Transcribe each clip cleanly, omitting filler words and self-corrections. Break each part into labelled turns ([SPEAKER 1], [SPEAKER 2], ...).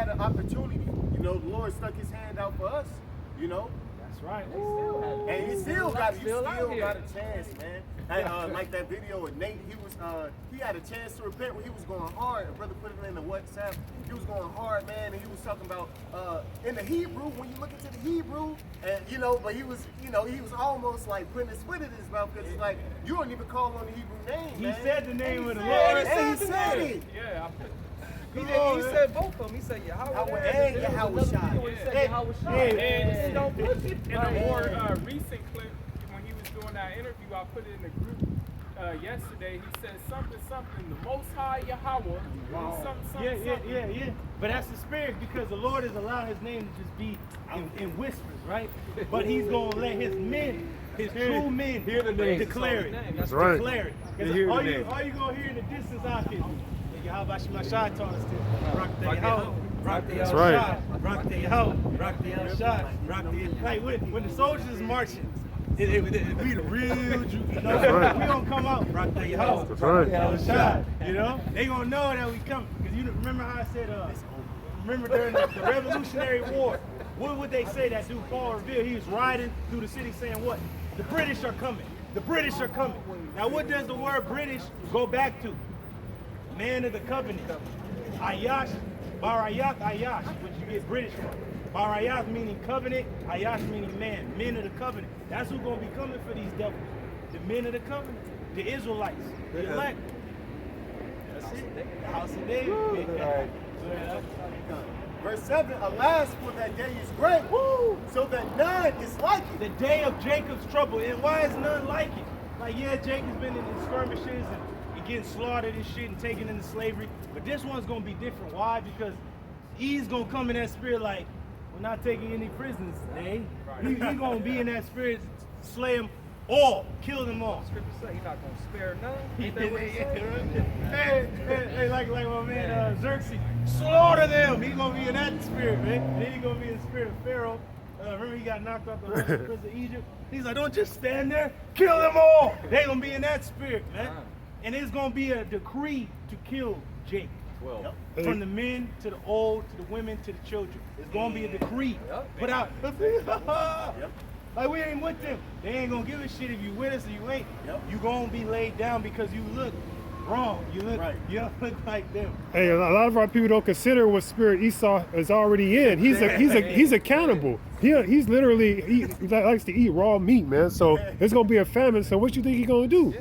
[SPEAKER 1] had an opportunity. You know, the Lord stuck his hand out for us, you know.
[SPEAKER 2] That's right.
[SPEAKER 1] And you still got a chance, man. And, like that video with Nate, he had a chance to repent when he was going hard. A brother put it in the WhatsApp. He was going hard, man, and he was talking about in the Hebrew, when you look into the Hebrew, and you know, but he was almost like putting his foot in his mouth because it's like you don't even call on the Hebrew name.
[SPEAKER 2] He
[SPEAKER 1] man.
[SPEAKER 2] said the name of the Lord.
[SPEAKER 1] And he said it.
[SPEAKER 3] Yeah,
[SPEAKER 4] He said both of them. He said Yahweh
[SPEAKER 1] and Yahweh Shai.
[SPEAKER 4] He said Yahweh Shai.
[SPEAKER 3] And
[SPEAKER 4] Don't push it.
[SPEAKER 3] in a more recent clip, when he was doing that interview, I put it in the group yesterday. He said something, the Most High Yahweh. Something.
[SPEAKER 2] Yeah. But that's the spirit because the Lord has allowed his name to just be in whispers, right? But he's going to let his men, his true men, declare it.
[SPEAKER 5] That's right.
[SPEAKER 2] Declare it. Because all you going to hear in the distance out there, Yahweh Shemashai taught us to rock the Yahweh. Rock the
[SPEAKER 5] That's right.
[SPEAKER 2] Yahweh. Rock the Yahweh. Rock the Yahweh. Rock the Like when the soldiers is marching, it be the real Jew. You know?
[SPEAKER 5] right.
[SPEAKER 2] We gonna come out. Rock the Yahweh.
[SPEAKER 5] That's right.
[SPEAKER 2] Yahweh. You know? They gonna know that we coming. Because you remember how I said, remember during the Revolutionary War, what would they say that dude Paul Revere? He was riding through the city saying what? The British are coming. The British are coming. Now what does the word British go back to? Man of the covenant. Ayash, Barayak Ayash, which you get British from. Barayak meaning covenant, Ayash meaning man, men of the covenant. That's who's going to be coming for these devils. The men of the covenant, the Israelites, the elect. That's it. The house of David.
[SPEAKER 1] Verse 7, alas, for that day is great, so that none is like it.
[SPEAKER 2] The day of Jacob's trouble. And why is none like it? Like, yeah, Jacob's been in the skirmishes and getting slaughtered and shit and taken into slavery. But this one's going to be different. Why? Because he's going to come in that spirit like, we're not taking any prisoners today. He's going to be in that spirit, slay them all, kill them all.
[SPEAKER 4] Scripture say he's not going to spare none.
[SPEAKER 2] Ain't that what he said? Hey, like my man Xerxes, slaughter them. He's going to be in that spirit, man. And then he's going to be in the spirit of Pharaoh. Remember he got knocked out the prison of Egypt? He's like, don't just stand there, kill them all. They're going to be in that spirit, man. And it's going to be a decree to kill Jacob.
[SPEAKER 4] Well,
[SPEAKER 2] From the men to the old, to the women, to the children. It's going to be a decree put out. Like we ain't with them. They ain't going to give a shit if you with us or you ain't. You going to be laid down because you look wrong. You look, you don't look like them.
[SPEAKER 5] Hey, a lot of our people don't consider what spirit Esau is already in. He's accountable. He's literally he likes to eat raw meat, man. So it's gonna be a famine. So what you think he's gonna do?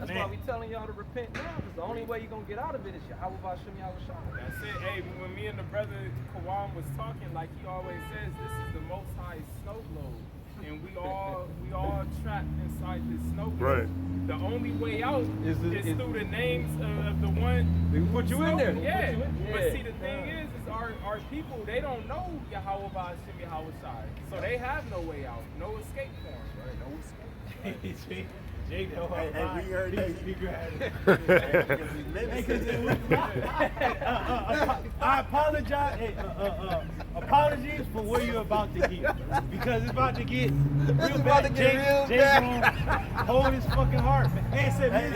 [SPEAKER 4] that's why we telling y'all to repent now, because the only way you're going to get out of it is Yahweh Bashem Yahweh Shai.
[SPEAKER 3] That's it. Hey, when me and the brother Kawam was talking, like he always says, this is the Most High snow globe. And we all trapped inside this snow globe.
[SPEAKER 5] Right.
[SPEAKER 3] The only way out is through the names of the one
[SPEAKER 4] They put you in there.
[SPEAKER 3] Yeah. But see, the thing is our people, they don't know Yahweh Bashem Yahweh Shai. So they have no way out, no escape for them. Right? No escape.
[SPEAKER 1] And we heard that
[SPEAKER 2] I apologize. Apologies for where you're about to get, because it's about to get real bad. Jake gonna hold his fucking heart, man. Hey, said,
[SPEAKER 4] Hey,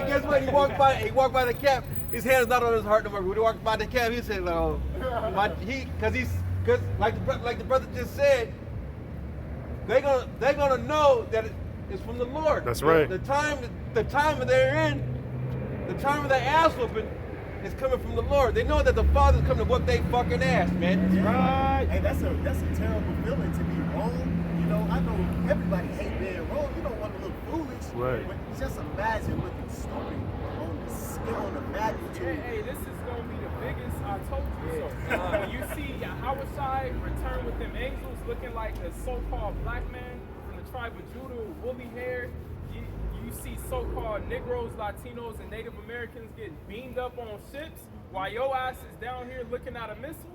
[SPEAKER 4] guess what? He walked by the camp. His hand is not on his heart no more. When he walked by the camp, he said, "No, because like the brother just said, they're gonna know that it's from the Lord.
[SPEAKER 5] That's right.
[SPEAKER 4] The time they're in, the time of their ass whooping is coming from the Lord. They know that the Father's coming to whoop they fucking ass, man.
[SPEAKER 1] Right. Hey, that's a terrible feeling to be wrong. You know, I know everybody hate being wrong. You don't want to look foolish.
[SPEAKER 5] Right.
[SPEAKER 1] But just imagine looking stupid on the scale, on the magnitude.
[SPEAKER 3] Hey, this is gonna be the biggest I told you so. When you see Yahweh Shai return with them angels looking like a so-called black man from the tribe of Judah with woolly hair, you see so-called Negroes, Latinos, and Native Americans getting beamed up on ships while your ass is down here looking at a missile.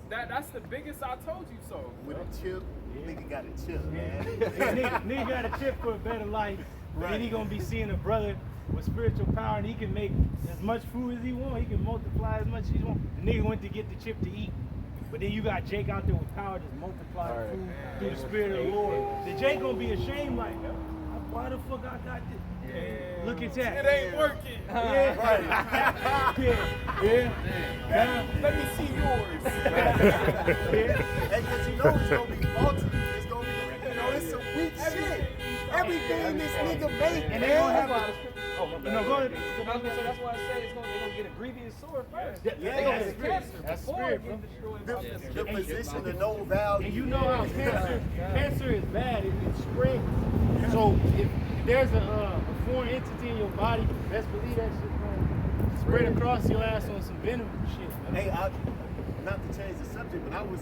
[SPEAKER 3] That's the biggest I told you so.
[SPEAKER 1] With a chip, nigga got a chip, man.
[SPEAKER 2] nigga got a chip for a better life. Right. Then he gonna be seeing a brother with spiritual power, and he can make as much food as he want. He can multiply as much as he want. The nigga went to get the chip to eat. But then you got Jake out there with power to multiply food through the spirit of the Lord. The Jake gonna be ashamed like, why the fuck I got this? Look at that.
[SPEAKER 3] It ain't working.
[SPEAKER 2] Yeah. Yeah.
[SPEAKER 3] Let me see yours.
[SPEAKER 1] Hey, cause you know it's gonna be faulty. It's gonna be, you know, it's some weak shit. Everything this nigga make,
[SPEAKER 2] And they gonna have
[SPEAKER 1] man.
[SPEAKER 2] No, go ahead.
[SPEAKER 6] So that's why I say they're gonna get a grievous sore first.
[SPEAKER 2] Yeah,
[SPEAKER 1] Yeah,
[SPEAKER 6] They gonna
[SPEAKER 1] that's
[SPEAKER 6] get cancer
[SPEAKER 2] That's
[SPEAKER 6] before
[SPEAKER 2] spirit,
[SPEAKER 6] it
[SPEAKER 2] bro.
[SPEAKER 6] gets destroyed by this.
[SPEAKER 1] The position of no value.
[SPEAKER 2] And you know how cancer is bad. It spreads. So if there's a foreign entity in your body, best believe that shit gonna spread across your ass on some venom and shit.
[SPEAKER 1] Hey, not to change the subject, but I was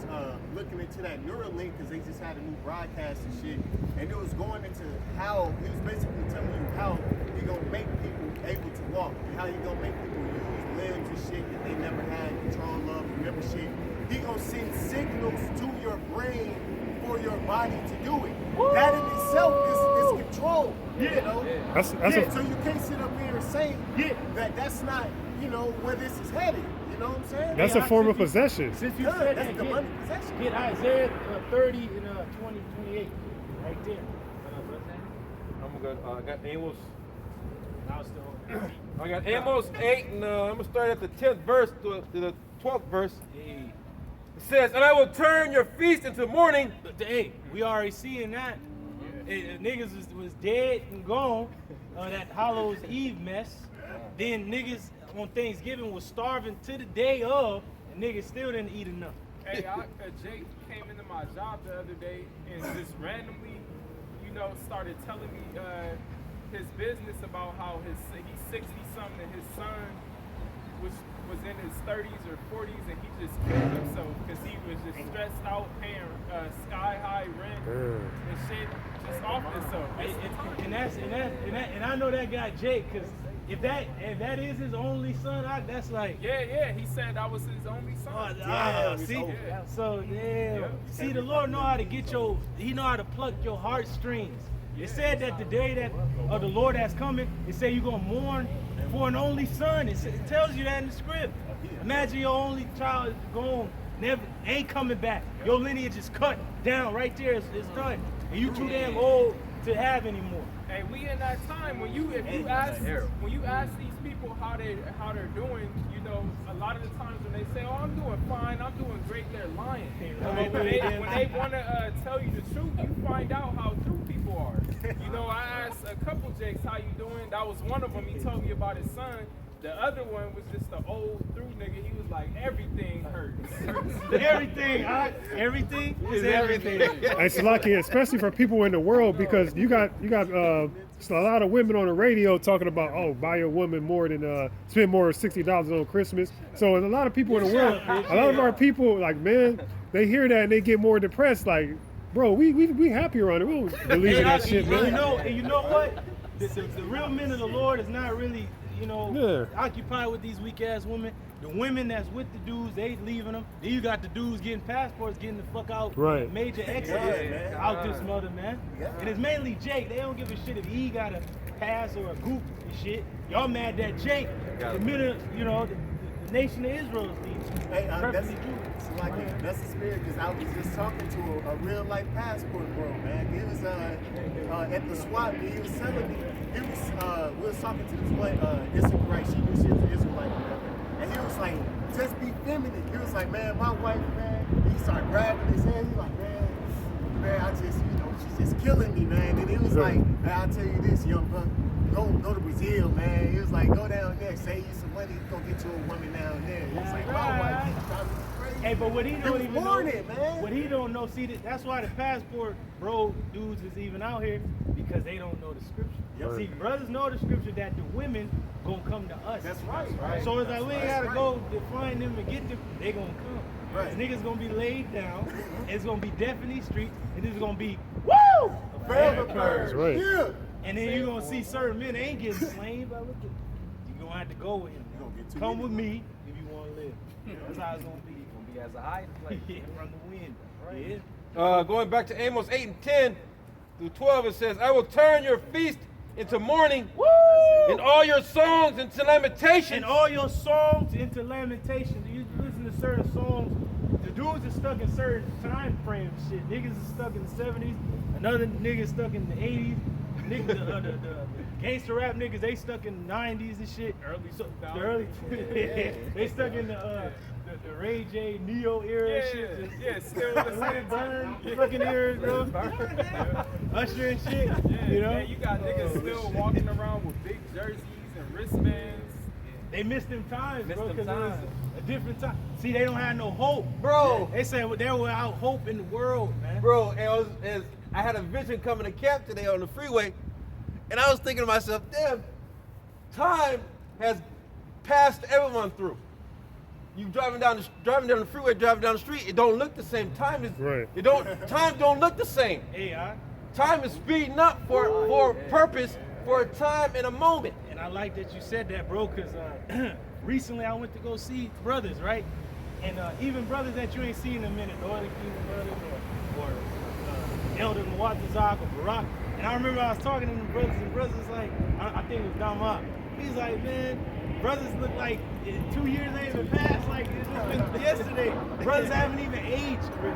[SPEAKER 1] looking into that Neuralink because they just had a new broadcast and shit, and it was going into how he was basically telling you how he gonna make people able to walk, and how he gonna make people use limbs and shit that they never had control of, remember shit. He gonna send signals to your brain for your body to do it. That in itself is control. You know?
[SPEAKER 5] That's
[SPEAKER 1] So you can't sit up here and say that's not, you know, where this is headed. You know what I'm saying?
[SPEAKER 5] that's a form of possession.
[SPEAKER 2] Since you
[SPEAKER 1] Good,
[SPEAKER 2] said
[SPEAKER 1] that's
[SPEAKER 2] that,
[SPEAKER 1] demonic possession.
[SPEAKER 2] get Isaiah 30 and 28 right there.
[SPEAKER 4] I'm gonna I got Amos.
[SPEAKER 2] Now still.
[SPEAKER 4] I got Amos 8, and I'm gonna start at the 10th verse to the 12th verse.
[SPEAKER 2] Hey.
[SPEAKER 4] It says, "And I will turn your feast into mourning."
[SPEAKER 2] Hey, we already seeing that. Niggas was dead and gone. That Hallows Eve mess. Then niggas on Thanksgiving was starving to the day of, and niggas still didn't eat enough.
[SPEAKER 3] Hey, Jake came into my job the other day and just randomly, you know, started telling me his business about how he's 60 something and his son was in his 30s or 40s and he just killed himself because he was just stressed out paying sky high rent and shit just off himself.
[SPEAKER 2] And I know that guy Jake, because if that is his only son, that's like.
[SPEAKER 3] Yeah, he said that was his only son.
[SPEAKER 2] See,
[SPEAKER 3] Yeah.
[SPEAKER 2] so
[SPEAKER 3] Yeah.
[SPEAKER 2] see, the Lord know how to He know how to pluck your heartstrings. It said that the day that the Lord has coming, it said you're gonna mourn for an only son. It tells you that in the script. Imagine your only child is gone, ain't coming back. Your lineage is cut down right there. It's done, and you too damn old to have anymore.
[SPEAKER 3] Hey, we in that time when you ask these people how they're doing, you know, a lot of the times when they say, "Oh, I'm doing fine, I'm doing great," they're lying. When they want to tell you the truth, you find out how true people are. You know, I asked a couple Jakes, "How you doing?" That was one of them. He told me about his son. The other one was just an old through nigga. He was like, "Everything hurts."
[SPEAKER 2] Everything is everything.
[SPEAKER 5] It's lucky, especially for people in the world, because you got a lot of women on the radio talking about, oh, buy your woman more than spend more than $60 on Christmas. So a lot of people in the world, a lot of our people, like, man, they hear that and they get more depressed. Like, bro, we happy around it. We don't believe in that shit, man.
[SPEAKER 2] You know what? The real men of the Lord is not really, occupied with these weak ass women. The women that's with the dudes, they leaving them. Then you got the dudes getting passports, getting the fuck out.
[SPEAKER 5] Right.
[SPEAKER 2] Major exodus out this mother, man.
[SPEAKER 1] Yeah.
[SPEAKER 2] And it's mainly Jake. They don't give a shit if he got a pass or a goop and shit. Y'all mad that Jake, the middle, the nation of Israel is these.
[SPEAKER 1] Hey,
[SPEAKER 2] Perfectly Jewish.
[SPEAKER 1] that's the spirit, because I was just talking to a real life passport bro, man. He was at the swap meet. He was telling me, we was talking to this one Issachar, she knew she was an Israelite, whatever. And he was like, just be feminine. He was like, man, my wife, man. He started grabbing his hand. He like, man, I just, she's just killing me, man. And he was like, hey, I'll tell you this, young buck. Go to Brazil, man. He was like, go down there, save you some money, go get you a woman down there. He was like, my wife, she's driving me crazy.
[SPEAKER 2] Hey, but what he don't even know,
[SPEAKER 1] man.
[SPEAKER 2] what he don't know, see, that's why the passport bro dudes is even out here, because they don't know the scripture.
[SPEAKER 1] Yep.
[SPEAKER 2] See, brothers know the scripture that the women gonna come to us.
[SPEAKER 1] That's right.
[SPEAKER 2] So it's like we ain't gotta go to find them and get them. They gonna come.
[SPEAKER 1] Right.
[SPEAKER 2] These niggas gonna be laid down. It's gonna be death in these streets, and it's gonna be woo
[SPEAKER 1] Forever
[SPEAKER 5] That's right.
[SPEAKER 1] Yeah.
[SPEAKER 2] And then you're gonna see certain men ain't getting slain, but look at you gonna have to go with him.
[SPEAKER 1] You gonna get too
[SPEAKER 2] Come
[SPEAKER 1] many.
[SPEAKER 2] with me if you wanna live. That's how it's gonna be.
[SPEAKER 6] Gonna be as a hiding place.
[SPEAKER 2] Yeah, from the wind. Yeah.
[SPEAKER 4] Going back to Amos 8 and 10 through 12, it says, "I will turn your feast into mourning, and all your songs into lamentation."
[SPEAKER 2] And all your songs into lamentation. You listen to certain songs. The dudes are stuck in certain time frames. Shit, niggas are stuck in the 70s. Another nigga stuck in the 80s. Niggas, the gangster rap niggas, they stuck in the 90s and shit.
[SPEAKER 3] Early
[SPEAKER 2] So,
[SPEAKER 3] 2000s.
[SPEAKER 2] the early, they stuck in the Ray J, Neo era and shit.
[SPEAKER 3] Yeah, still the same
[SPEAKER 2] Burn fucking eras, bro. Usher and shit.
[SPEAKER 3] Yeah,
[SPEAKER 2] You know?
[SPEAKER 3] man, you got niggas still walking around with big jerseys and wristbands.
[SPEAKER 2] They missed them times,
[SPEAKER 6] Missed
[SPEAKER 2] bro,
[SPEAKER 6] them
[SPEAKER 2] because it was
[SPEAKER 6] times.
[SPEAKER 2] a different time. See, they don't have no hope.
[SPEAKER 4] Bro.
[SPEAKER 2] They said they were out hope in the world, man.
[SPEAKER 4] Bro, I had a vision coming to camp today on the freeway, and I was thinking to myself, damn, time has passed everyone through. You driving down the freeway, driving down the street, it don't look the same. Time don't look the same.
[SPEAKER 2] AI.
[SPEAKER 4] Time is speeding up for purpose, for a time and a moment.
[SPEAKER 2] And I like that you said that, bro, because recently I went to go see brothers, right? And even brothers that you ain't seen in a minute, Northern Kingdom brothers or Elder Mwatazak or Barack. And I remember I was talking to them brothers, and brothers was like, I think it was Dama. He's like, man, brothers look like 2 years ain't even passed, like it's just been yesterday. Brothers haven't even aged, really.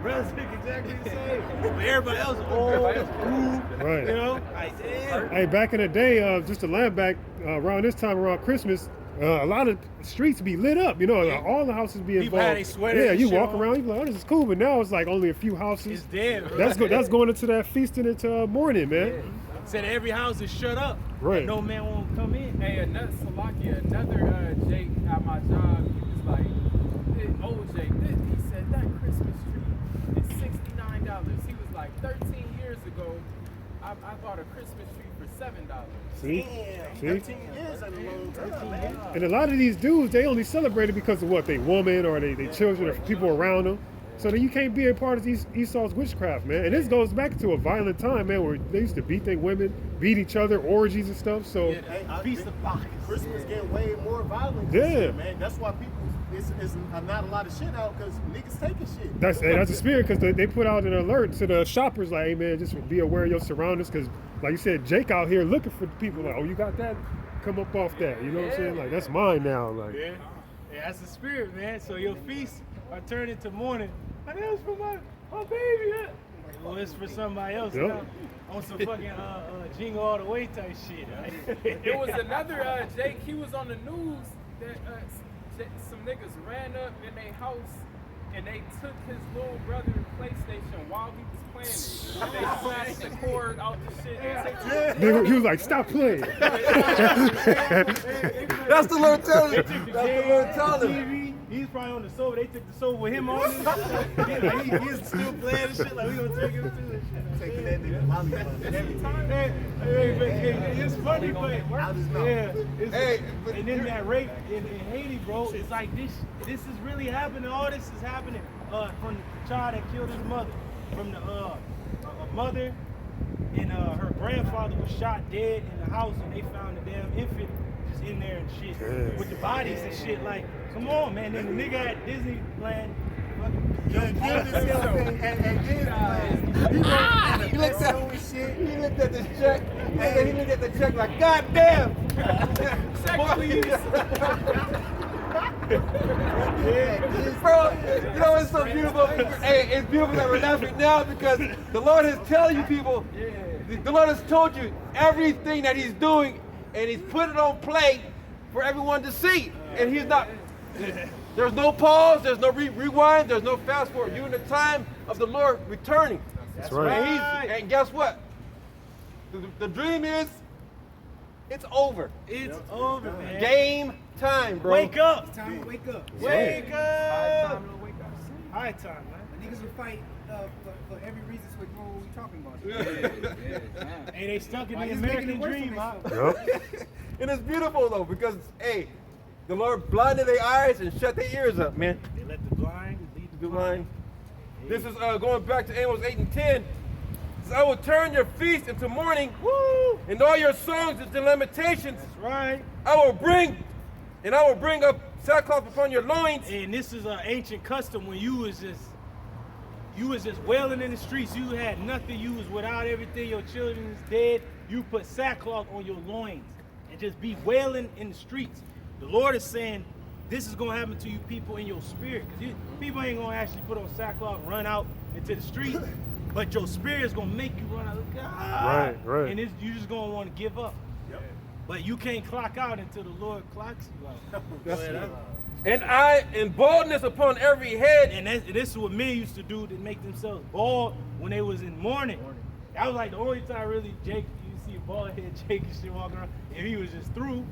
[SPEAKER 2] Brothers look exactly the same. But everybody else old, cool,
[SPEAKER 5] Right.
[SPEAKER 2] you know? Like, damn.
[SPEAKER 5] Hey, back in the day, just to land back around this time around Christmas, a lot of streets be lit up. You know, all the houses be
[SPEAKER 2] People
[SPEAKER 5] involved.
[SPEAKER 2] had their sweaters
[SPEAKER 5] Yeah,
[SPEAKER 2] and
[SPEAKER 5] you
[SPEAKER 2] shit
[SPEAKER 5] walk
[SPEAKER 2] on.
[SPEAKER 5] around, you be like, oh, this is cool. But now it's like only a few houses.
[SPEAKER 2] It's dead, bro.
[SPEAKER 5] That's going into that feasting until morning, man.
[SPEAKER 2] Said every house is shut up.
[SPEAKER 5] Right.
[SPEAKER 2] And no man won't come in.
[SPEAKER 3] Hey, another Jake at my job, he was like, OJ, he said that Christmas tree is $69. He was like, 13 years ago, I bought a Christmas tree for $7.
[SPEAKER 5] See?
[SPEAKER 1] Damn,
[SPEAKER 5] See?
[SPEAKER 1] 13 years ain't a long time, man.
[SPEAKER 5] And a lot of these dudes, they only celebrate it because of what? They woman or they children or people around them. So then you can't be a part of Esau's witchcraft, man. And this goes back to a violent time, man, where they used to beat their women, beat each other, orgies and stuff. So
[SPEAKER 1] Hey,
[SPEAKER 2] Feast of Bacchus.
[SPEAKER 1] Christmas getting way more violent this
[SPEAKER 5] Yeah.
[SPEAKER 1] year, man. That's why people, it's not a lot of shit out because niggas taking shit.
[SPEAKER 5] that's the spirit, because they put out an alert to the shoppers like, hey, man, just be aware of your surroundings, because like you said, Jake out here looking for people like, oh, you got that? Come up off that. You know what I'm saying? Like, that's mine now. Like,
[SPEAKER 2] Yeah, that's the spirit, man. So your feasts are turned into mourning. Like, that's for my baby. Huh? Well, it's for somebody else.
[SPEAKER 5] Yep.
[SPEAKER 2] Now. On some fucking jingle all the way type shit. Right?
[SPEAKER 3] There was another Jake, he was on the news that some niggas ran up in their house and they took his little brother's PlayStation while he was playing it. They snatched the cord out the shit and took it.
[SPEAKER 5] he was like, stop playing.
[SPEAKER 4] That's the Lord telling
[SPEAKER 2] They
[SPEAKER 4] you.
[SPEAKER 2] took the
[SPEAKER 4] That's the
[SPEAKER 2] game,
[SPEAKER 4] Lord
[SPEAKER 2] the
[SPEAKER 4] telling you.
[SPEAKER 2] TV. He's probably on the sofa. They took the sofa with him on it. He's still playing and shit. Like, we gonna take him too and shit.
[SPEAKER 1] Taking that nigga lollipop and everything.
[SPEAKER 2] Hey, it's funny, but
[SPEAKER 1] Out his mouth.
[SPEAKER 2] yeah.
[SPEAKER 4] Hey, but
[SPEAKER 2] And then that rape in Haiti, bro, it's like this is really happening. All this is happening from the child that killed his mother. From the a mother and her grandfather was shot dead in the house, and they found the damn infant just in there and shit with the bodies and shit. Like, come on, man. Then the nigga at Disneyland.
[SPEAKER 4] He looked at this check, and then he looked at the check like, God damn!
[SPEAKER 3] Check, please.
[SPEAKER 4] Bro, you know it's so beautiful. Hey, it's beautiful that we're laughing now because the Lord is telling you people, the Lord has told you everything that He's doing, and He's put it on play for everyone to see. And He's not, there's no pause, there's no rewind, there's no fast forward. You're in the time of the Lord returning.
[SPEAKER 5] That's right.
[SPEAKER 4] And guess what? The dream is, it's over.
[SPEAKER 2] It's over, man.
[SPEAKER 4] Game time, bro.
[SPEAKER 2] Wake up.
[SPEAKER 6] Time to wake up.
[SPEAKER 2] Wake up.
[SPEAKER 3] Time to wake up.
[SPEAKER 2] High time, man.
[SPEAKER 6] Niggas will fight for every reason so we know what we talking about.
[SPEAKER 2] Hey, they stuck in
[SPEAKER 6] Why
[SPEAKER 2] the
[SPEAKER 6] you making
[SPEAKER 2] American
[SPEAKER 6] it worse
[SPEAKER 2] dream,
[SPEAKER 6] for
[SPEAKER 2] huh?
[SPEAKER 6] myself?
[SPEAKER 5] Yep.
[SPEAKER 4] And it's beautiful though because hey, the Lord blinded their eyes and shut their ears up, man.
[SPEAKER 2] They let the blind lead the
[SPEAKER 4] Good
[SPEAKER 2] blind.
[SPEAKER 4] line. This is going back to Amos 8 and 10. It says, I will turn your feast into mourning, woo, and all your songs into lamentations.
[SPEAKER 2] That's right.
[SPEAKER 4] I will bring up sackcloth upon your loins.
[SPEAKER 2] And this is an ancient custom when you was just wailing in the streets. You had nothing. You was without everything. Your children is dead. You put sackcloth on your loins and just be wailing in the streets. The Lord is saying, this is going to happen to you people in your spirit. Because people ain't going to actually put on sackcloth and run out into the street. but your spirit's gonna make you run out.
[SPEAKER 5] Right.
[SPEAKER 2] And you just gonna want to give up.
[SPEAKER 1] Yep.
[SPEAKER 2] But you can't clock out until the Lord clocks you out.
[SPEAKER 4] And boldness upon every head.
[SPEAKER 2] And this is what men used to do to make themselves bald when they was in mourning. That was like the only time really Jake, you see a bald head Jake and shit walking around, if he was just through.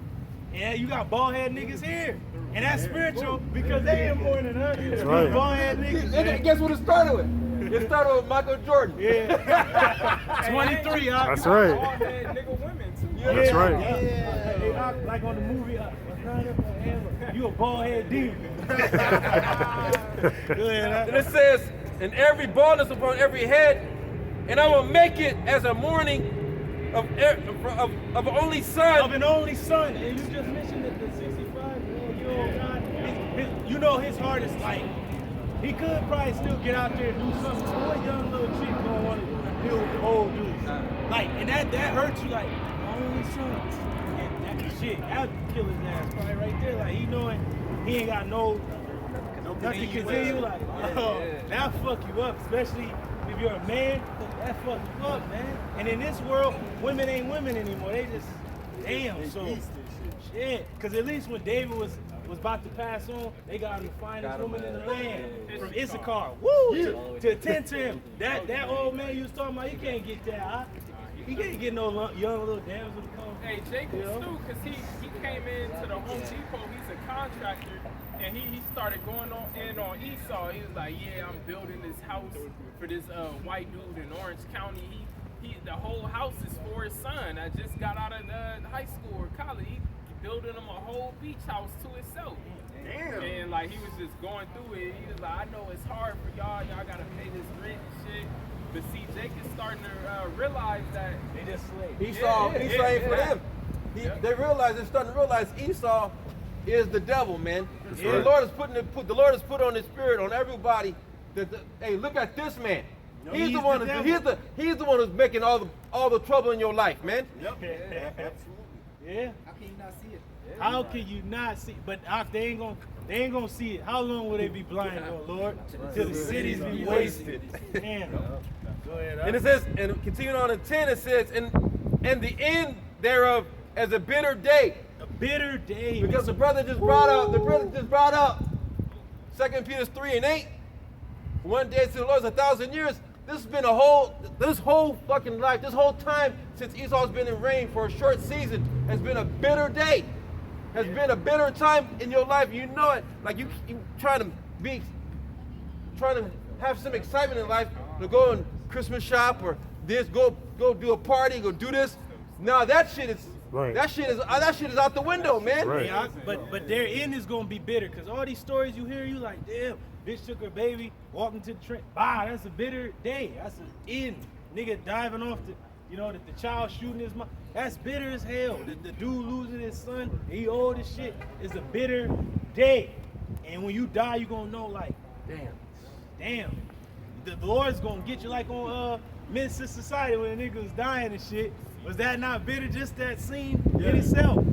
[SPEAKER 2] And you got bald head niggas here. And that's spiritual because they ain't mourning, huh? That's
[SPEAKER 5] right.
[SPEAKER 2] Bald head niggas.
[SPEAKER 4] And
[SPEAKER 2] Man.
[SPEAKER 4] guess what it started with? It started with Michael Jordan.
[SPEAKER 2] Yeah. 23, huh?
[SPEAKER 5] That's right.
[SPEAKER 3] All that nigga women too.
[SPEAKER 5] That's right.
[SPEAKER 2] Yeah. Like on the movie, you a bald head demon. Go ahead,
[SPEAKER 4] And it says, and every baldness upon every head, and I will make it as a mourning of an only son.
[SPEAKER 2] Of an only son. And you just mentioned that the 65-year-old God, you know his heart is like, he could probably still get out there and do something. What young little chick don't want to deal with the old dudes? Like, and that hurts you like, my only son. And that shit, that would kill his ass probably right there. Like, he knowing he ain't got nothing to continue. Like, that fuck you up, especially if you're a man. That fuck you up, man. And in this world, women ain't women anymore. They just, damn, so shit. Because at least when David was about to pass on, they got him the finest woman in the land from Issachar. Woo! To attend to him. That old man you was talking about, he can't get that hot. He can't get no young little damsel to come.
[SPEAKER 3] Hey, Jacob Stu, because he came into the Home Depot, he's a contractor, and he started going in on Esau. He was like, yeah, I'm building this house for this white dude in Orange County. The whole house is for his son. I just got out of high school or college. He building him a whole beach house to himself.
[SPEAKER 1] Damn.
[SPEAKER 3] And like he was just going through it. He was like, I know it's hard for y'all. Y'all gotta pay this rent and shit. But see, Jake is starting to realize that
[SPEAKER 2] They just slave.
[SPEAKER 4] Esau ain't for them. They're starting to realize Esau is the devil, man. The Lord has put on His spirit on everybody that hey, look at this man. He's the one who's making all the trouble in your life, man.
[SPEAKER 1] Yep. Absolutely.
[SPEAKER 2] Yeah.
[SPEAKER 6] How can you not see it?
[SPEAKER 2] How can you not see? But they ain't gonna see it. How long will they be blind, oh Lord? Till the cities be wasted. Damn. Go ahead.
[SPEAKER 4] And it says, and continuing on in 10, it says, and the end thereof as a bitter day.
[SPEAKER 2] A bitter day.
[SPEAKER 4] Because the brother just brought up 2 Peter 3:8. One day to the Lord is 1,000 years. This has been this whole fucking life, this whole time since Esau's been in reign for a short season has been a bitter day. Has been a bitter time in your life. You know it. Like you trying to have some excitement in life to go and Christmas shop or this, go do a party, go do this. Now that shit is that shit is out the window, man.
[SPEAKER 5] Right.
[SPEAKER 2] Yeah, but their end is gonna be bitter because all these stories you hear, you like, damn, bitch took her baby, walking to the train. Wow, that's a bitter day. That's an end. Nigga diving off the child shooting his mom. That's bitter as hell. The dude losing his son, he old as shit. It's a bitter day. And when you die, you gonna know like, damn. The Lord's gonna get you like on Men's Society when a nigga was dying and shit. Was that not bitter? Just that scene in itself.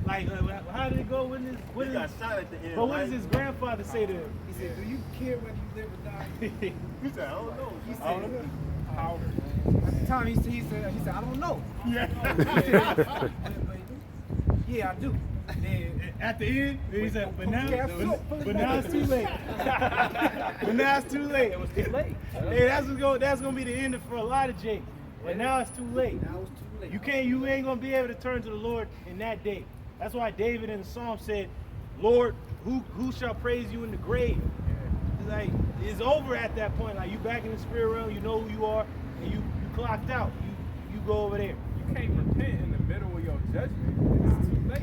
[SPEAKER 2] Like, how did it go with his?
[SPEAKER 1] He got shot at the end.
[SPEAKER 2] But what does his grandfather say to him?
[SPEAKER 6] He said, do you care whether you live or die?
[SPEAKER 1] He said, I don't know.
[SPEAKER 6] He said, at the time, he said, I don't know. Yeah, I do.
[SPEAKER 2] And at the end, he said, but now it's too late. But now it's too late. It was too late. Hey, that's gonna be the end for a lot of Jake. But now it's too late.
[SPEAKER 6] Now it's too late.
[SPEAKER 2] You ain't gonna be able to turn to the Lord in that day. That's why David in the Psalm said, Lord, who shall praise you in the grave? It's like, it's over at that point. Like, you back in the spirit realm, you know who you are, and you clocked out. You go over there.
[SPEAKER 3] you can't repent in the middle of your judgment. It's too late.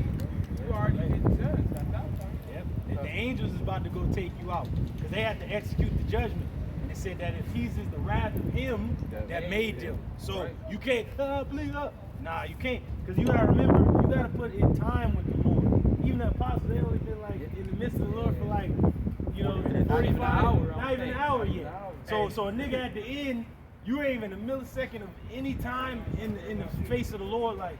[SPEAKER 3] You already been judged at that point.
[SPEAKER 2] Yep. And the angels is about to go take you out because they have to execute the judgment. And it said that it pleases the wrath of him that made them. So you can't please up. Nah, you can't, because you gotta remember, you gotta put in time with the Lord. Even the apostles, they only been like in the midst of the Lord for like, 45 hours, not even an hour yet. So a nigga at the end, you ain't even a millisecond of any time in the face of the Lord. Like,